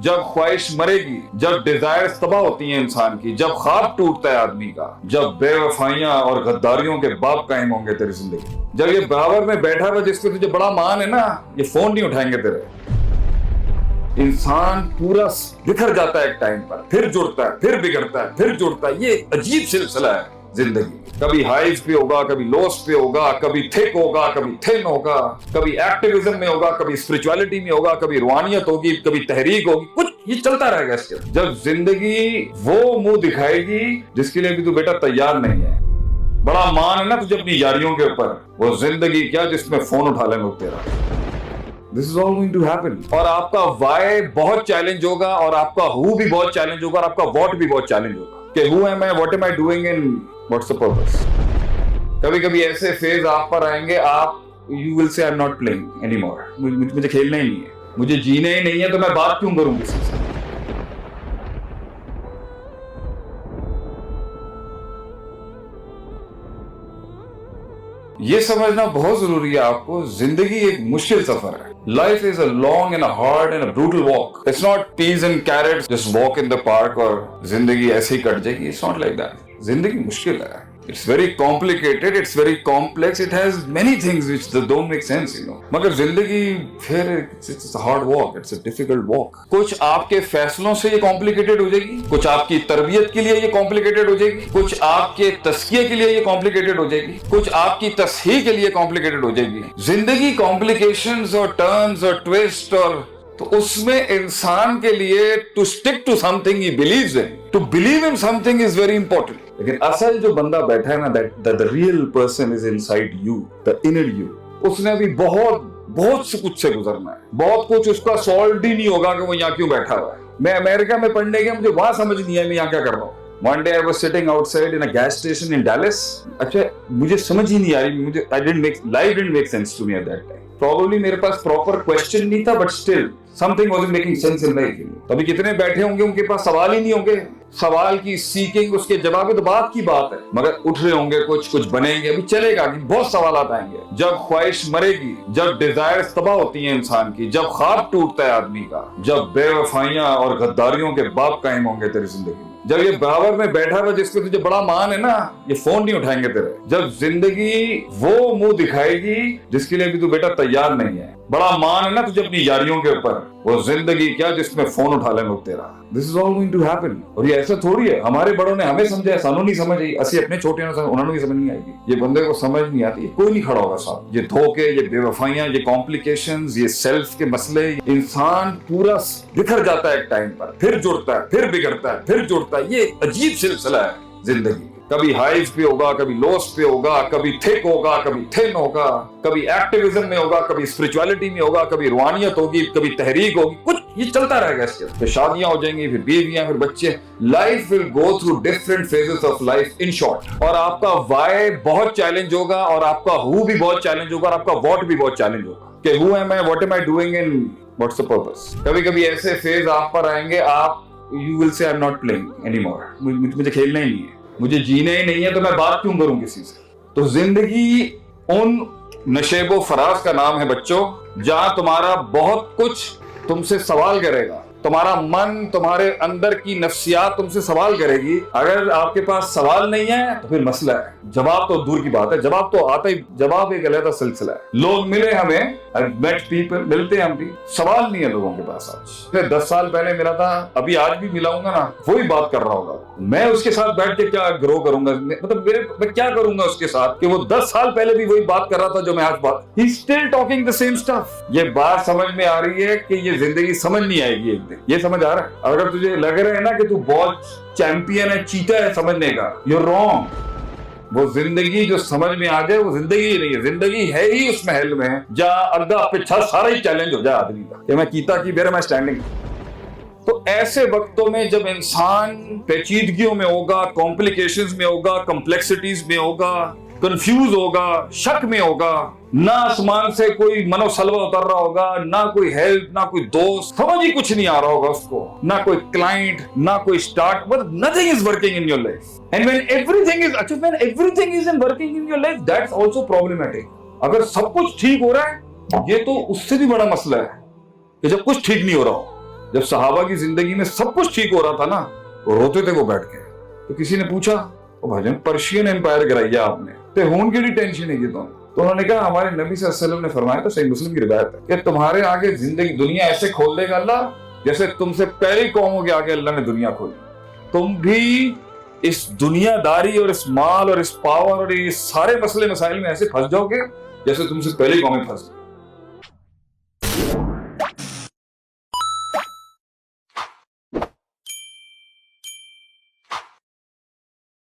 जब ख्वाहिश मरेगी, जब डिजायर्स तबाह होती हैं इंसान की, जब ख्वाब टूटता है आदमी का, जब बेवफाइयां और गद्दारियों के बाप कायम होंगे तेरी जिंदगी, जब ये बराबर में बैठा हुआ जिसको तुझे बड़ा मान है ना, ये फोन नहीं उठाएंगे तेरे। इंसान पूरा बिखर जाता है एक टाइम पर, फिर जुड़ता है, फिर बिगड़ता है, फिर जुड़ता है। ये अजीब सिलसिला है जिंदगी। कभी हाइज पे होगा, कभी लोस पे होगा, कभी थिक होगा, कभी थिन होगा, कभी एक्टिविज्म में होगा, कभी स्पिरिचुअलिटी में होगा, कभी रूहानियत होगी, कभी तहरीक होगी, कुछ ये चलता रहेगा इसके। जब जिंदगी वो मुंह दिखाएगी जिसके लिए भी तू बेटा तैयार नहीं है, बड़ा मान है ना तुझे अपनी यारियों के ऊपर, वो जिंदगी क्या जिसमें फोन उठा लेंगे तेरा। This is all going to happen। और आपका वाई बहुत चैलेंज होगा, और आपका हु भी बहुत चैलेंज होगा, और आपका व्हाट भी बहुत चैलेंज होगा कि who am I, what am I doing and what's the purpose. कभी कभी ऐसे फेज आप पर आएंगे, आप you will say I am not playing anymore, मुझे खेलना ही नहीं है, मुझे जीना ही नहीं है, तो मैं बात क्यों करूं किसी से। ये समझना बहुत जरूरी है आपको, जिंदगी एक मुश्किल सफर है। Life is a long and a hard and a brutal walk. It's not peas and carrots, just walk in the park और जिंदगी ऐसे ही कट जाएगी। It's not like that. जिंदगी मुश्किल है। It's very complicated, it's very complex, it has many things which don't make sense, you know. मगर जिंदगी फिर it's a hard walk, it's a difficult walk. कुछ आपके फैसलों से ये कॉम्प्लिकेटेड हो जाएगी, कुछ आपकी तरबियत के लिए ये कॉम्प्लिकेटेड हो जाएगी, कुछ आपके तस्किये के लिए ये कॉम्प्लिकेटेड हो जाएगी, कुछ आपकी तस्हीह के लिए कॉम्प्लिकेटेड हो जाएगी। जिंदगी कॉम्प्लिकेशंस और टर्न्स और ट्विस्ट, और तो उसमें इंसान के लिए to stick to something he believes in, to believe in something is very important. लेकिन असल जो बंदा बैठा है ना, that the real person is inside you, the inner you, उसने अभी बहुत से कुछ से गुजरना है, बहुत कुछ उसका सॉल्व ही नहीं होगा कि वो यहाँ क्यों बैठा हुआ है। मैं अमेरिका में पढ़ने गया, मुझे वहां समझ नहीं है मैं यहाँ क्या कर रहा हूँ। One day I was sitting outside in a gas station in Dallas. अच्छा, मुझे समझ ही नहीं आ रही, मुझे life didn't make sense to me at that time. Probably मेरे पास proper question नहीं था, but still something wasn't making sense in life. अभी कितने बैठे होंगे उनके पास सवाल ही नहीं होंगे, सवाल की सीकिंग, उसके जवाब तो बात की बात है, मगर उठ रहे होंगे, कुछ बनेंगे, अभी चलेगा कि बहुत सवाल आएंगे। जब ख्वाहिश मरेगी, जब डिजायर्स तबाह होती हैं इंसान की, जब ख्वाब टूटता है आदमी का, जब बेवफाइयां और गद्दारियों के बाप कायम होंगे तेरी जिंदगी में, जब ये बराबर में बैठा हुआ जिसको तुझे बड़ा मान है ना, ये फोन नहीं उठाएंगे तेरे। जब जिंदगी वो मुंह दिखाएगी जिसके लिए भी तू बेटा तैयार नहीं है, बड़ा मान है ना तुझे अपनी यारियों के ऊपर, वो जिंदगी क्या जिसमें फोन उठा लेंगे तेरा। This is all going to happen. और ये ऐसा थोड़ी है हमारे बड़ों ने हमें समझा है, सानू नहीं समझ आई, असि अपने छोटे उन्होंने भी समझ नहीं आएगी। ये बंदे को समझ नहीं आती, कोई नहीं खड़ा होगा साथ। ये धोखे, ये बेवफाइयां, ये कॉम्प्लिकेशंस, ये सेल्फ के मसले, इंसान पूरा बिखर जाता है एक टाइम पर, फिर जुड़ता है, फिर बिगड़ता है, फिर जुड़ता है। ये अजीब सिलसिला है जिंदगी। कभी हाइज पे होगा, कभी लोस पे होगा, कभी थिक होगा, कभी थिन होगा, कभी एक्टिविज्म में होगा, कभी स्पिरिचुअलिटी में होगा, कभी रूहानियत होगी, कभी तहरीक होगी, कुछ ये चलता रहेगा इसके। फिर शादियां हो जाएंगी, फिर बीवियां, फिर बच्चे। Life will go through different phases of life in short. और आपका वाई बहुत चैलेंज होगा, और आपका हु भी बहुत चैलेंज होगा, और आपका व्हाट भी बहुत चैलेंज होगा कि who am I, what am I doing and what's the purpose. कभी कभी ऐसे फेज आप पर आएंगे, आप you will say I am not playing anymore, मुझे खेलना ही नहीं है, मुझे जीना ही नहीं है, तो मैं बात क्यों करूं किसी से। तो जिंदगी उन नशेबो फराज का नाम है बच्चों, जहां तुम्हारा बहुत कुछ तुमसे सवाल करेगा, तुम्हारा मन, तुम्हारे अंदर की नफ्सियात तुमसे सवाल करेगी। अगर आपके पास सवाल नहीं है तो फिर मसला है, जवाब तो दूर की बात है, जवाब तो आता ही, जवाब एक अलग सिलसिला है। लोग मिले हमें, मेट पीपल, मिलते हैं हम भी, सवाल नहीं है लोगों के पास। आज मैं 10 साल पहले मिला था, अभी आज भी मिलाऊंगा ना, वही बात कर रहा होगा। मैं उसके साथ बैठ के क्या ग्रो करूंगा, मतलब मैं क्या करूंगा उसके साथ कि वो 10 साल पहले भी वही बात कर रहा था जो मैं आज बात। He still talking the same stuff. ये बात समझ में आ रही है कि ये जिंदगी समझ नहीं आएगी एक दिन। ये समझ आ रहा है? अगर तुझे लग रहा है ना कि तू बहुत चैंपियन है, चीता है समझने का, you're wrong। वो जिंदगी जो समझ में आ जाए वो जिंदगी ही नहीं है। जिंदगी है ही उस महल में जहां अड्डा पिछा सारा ही चैलेंज हो जाए आदमी का कि मैं कीता की बेर मैं स्टैंडिंग। तो ऐसे वक्तों में जब इंसान पेचीदगियों में होगा, कॉम्प्लिकेशंस में होगा, कॉम्प्लेक्सिटीज में होगा, कंफ्यूज होगा, शक में होगा, ना आसमान से कोई मनोसलवा उतर रहा होगा, ना कोई हेल्प, ना कोई दोस्त, समझ ही कुछ नहीं आ रहा होगा उसको, ना कोई क्लाइंट, ना कोई start, but nothing is working in your life. And when everything is in working in your life, that's also problematic. अगर सब कुछ ठीक हो रहा है, ये तो उससे भी बड़ा मसला है कि जब कुछ ठीक नहीं हो रहा हो। जब सहाबा की जिंदगी में सब कुछ ठीक हो रहा था ना, वो रोते थे वो बैठ के। तो किसी ने पूछा, ओ भाईजान पर्शियन एम्पायर गिराई आपने, ते हुन की टेंशन है ये तो उन्होंने कहा हमारे नबी सल्लल्लाहु अलैहि वसल्लम ने फरमाया, तो सही मुस्लिम की रिवायत है कि तुम्हारे आगे जिंदगी दुनिया ऐसे खोल देगा अल्लाह जैसे तुमसे पहली कौमों के आगे अल्लाह ने दुनिया खोली। तुम भी इस दुनियादारी और इस माल और इस पावर और ये सारे मसले मसाइल में ऐसे फंस जाओगे जैसे तुमसे पहली कौमें फंस गई।